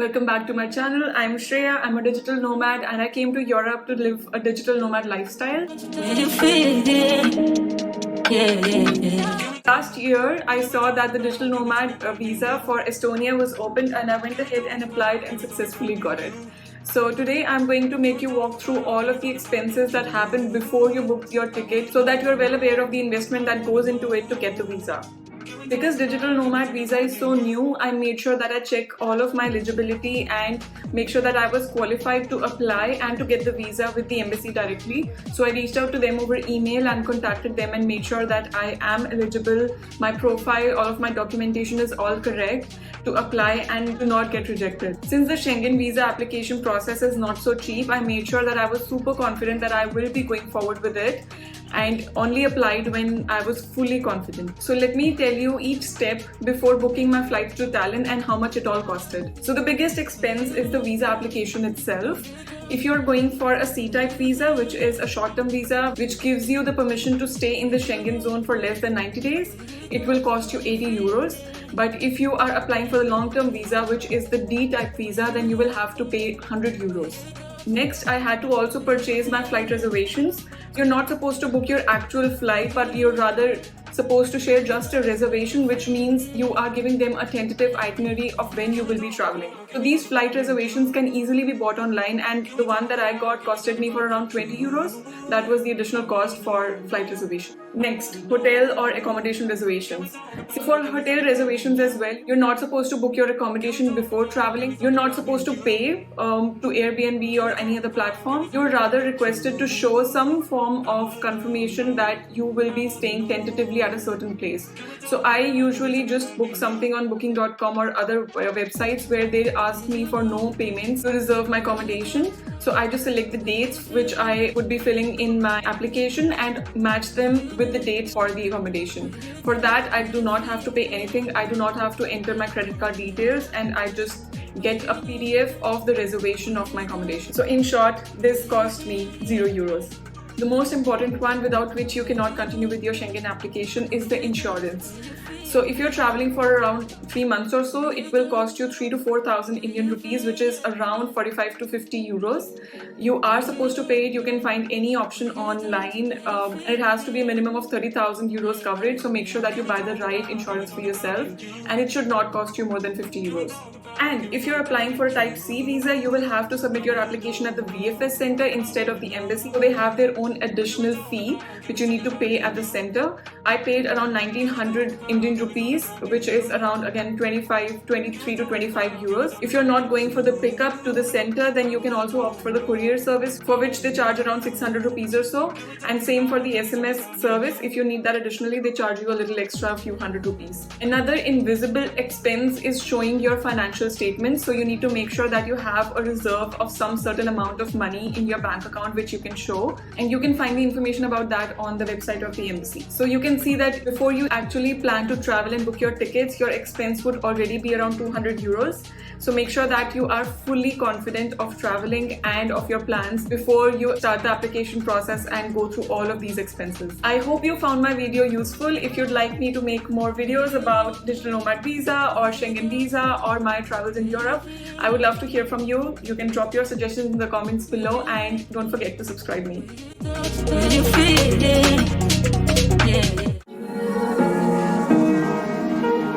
Welcome back to my channel. I'm Shreya. I'm a digital nomad and I came to Europe to live a digital nomad lifestyle. Last year, I saw that the Digital Nomad Visa for Estonia was opened and I went ahead and applied and successfully got it. So today I'm going to make you walk through all of the expenses that happened before you booked your ticket so that you're well aware of the investment that goes into it to get the visa. Because Digital Nomad Visa is so new, I made sure that I check all of my eligibility and make sure that I was qualified to apply and to get the visa with the embassy directly. So I reached out to them over email and contacted them and made sure that I am eligible, my profile, all of my documentation is all correct to apply and to not get rejected. Since the Schengen Visa application process is not so cheap, I made sure that I was super confident that I will be going forward with it and only applied when I was fully confident. So let me tell you each step before booking my flight to Tallinn and how much it all costed. So the biggest expense is the visa application itself. If you're going for a C-type visa, which is a short-term visa, which gives you the permission to stay in the Schengen zone for less than 90 days, it will cost you 80 euros. But if you are applying for the long-term visa, which is the D-type visa, then you will have to pay 100 euros. Next, I had to also purchase my flight reservations. You're not supposed to book your actual flight, but you're rather supposed to share just a reservation, which means you are giving them a tentative itinerary of when you will be traveling. So these flight reservations can easily be bought online, and the one that I got costed me for around 20 euros. That was the additional cost for flight reservation. Next, hotel or accommodation reservations. So for hotel reservations as well, you're not supposed to book your accommodation before traveling. You're not supposed to pay to Airbnb or any other platform. You're rather requested to show some form of confirmation that you will be staying tentatively at a certain place. So I usually just book something on booking.com or other websites where they ask me for no payments to reserve my accommodation. So I just select the dates which I would be filling in my application and match them with the dates for the accommodation. For that, I do not have to pay anything. I do not have to enter my credit card details, and I just get a PDF of the reservation of my accommodation. So in short, this cost me 0 euros. The most important one, without which you cannot continue with your Schengen application, is the insurance. So if you're traveling for around 3 months or so, it will cost you 3,000 to 4,000 Indian rupees, which is around 45 to 50 euros. You are supposed to pay it. You can find any option online. It has to be a minimum of 30,000 euros coverage. So make sure that you buy the right insurance for yourself, and it should not cost you more than 50 euros. And if you're applying for a Type C visa, you will have to submit your application at the VFS center instead of the embassy. So they have their own additional fee which you need to pay at the center. I paid around 1900 Indian rupees, which is around again 23 to 25 euros. If you're not going for the pickup to the center, then you can also opt for the courier service, for which they charge around 600 rupees or so. And same for the SMS service. If you need that additionally, they charge you a little extra, a few hundred rupees. Another invisible expense is showing your financial statements. So you need to make sure that you have a reserve of some certain amount of money in your bank account which you can show, and you can find the information about that on the website of the embassy. So you can see that before you actually plan to travel and book your tickets, your expense would already be around 200 euros. So make sure that you are fully confident of traveling and of your plans before you start the application process and go through all of these expenses. I hope you found my video useful. If you'd like me to make more videos about Digital Nomad Visa or Schengen Visa or my travels in Europe, I would love to hear from you. You can drop your suggestions in the comments below, and don't forget to subscribe me.